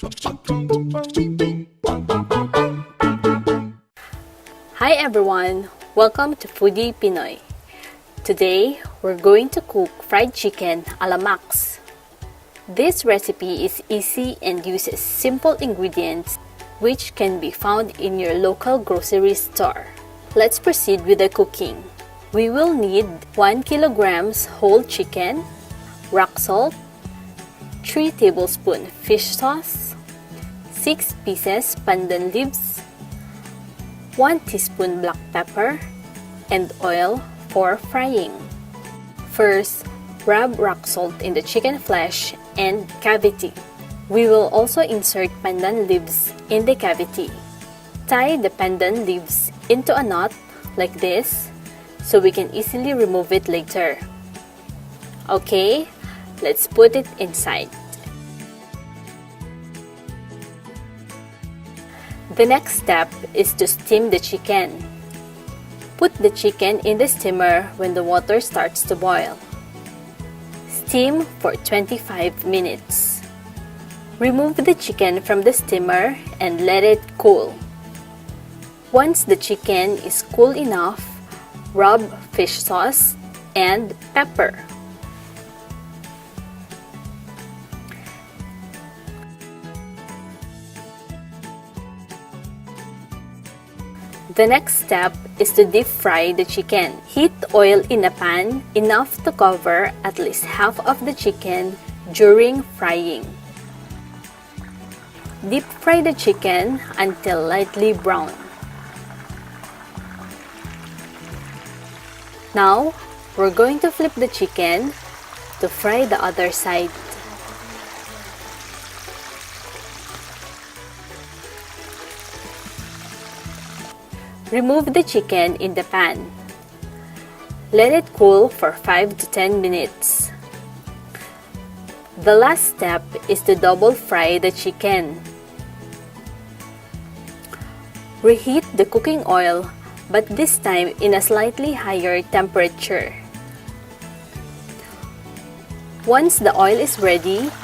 Hi everyone! Welcome to Foodie Pinoy. Today, we're going to cook fried chicken a la Max. This recipe is easy and uses simple ingredients which can be found in your local grocery store. Let's proceed with the cooking. We will need 1 kilograms whole chicken, rock salt, 3 tablespoons fish sauce, 6 pieces pandan leaves, 1 teaspoon black pepper, and oil for frying. First, rub rock salt in the chicken flesh and cavity. We will also insert pandan leaves in the cavity. Tie the pandan leaves into a knot like this so we can easily remove it later. Okay, let's put it inside. The next step is to steam the chicken. Put the chicken in the steamer when the water starts to boil. Steam for 25 minutes. Remove the chicken from the steamer and let it cool. Once the chicken is cool enough, rub fish sauce and pepper. The next step is to deep fry the chicken. Heat oil in a pan enough to cover at least half of the chicken during frying. Deep fry the chicken until lightly brown. Now, we're going to flip the chicken to fry the other side. Remove the chicken in the pan. Let it cool for 5 to 10 minutes. The last step is to double fry the chicken. Reheat the cooking oil, but this time in a slightly higher temperature. Once the oil is ready,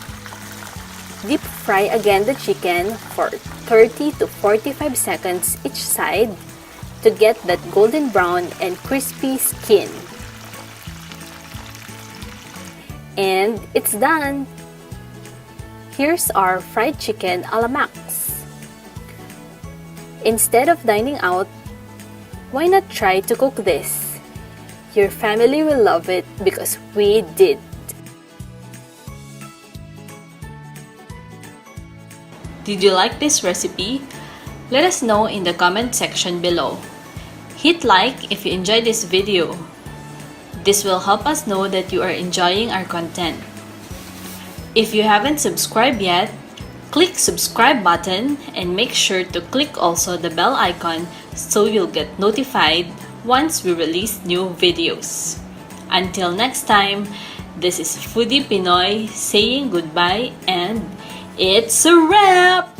deep fry again the chicken for 30 to 45 seconds each side to get that golden brown and crispy skin. And it's done! Here's our fried chicken a la Max. Instead of dining out, why not try to cook this? Your family will love it because we did. Did you like this recipe? Let us know in the comment section below. Hit like if you enjoyed this video. This will help us know that you are enjoying our content. If you haven't subscribed yet, click subscribe button and make sure to click also the bell icon so you'll get notified once we release new videos. Until next time, this is Foodie Pinoy saying goodbye and it's a wrap!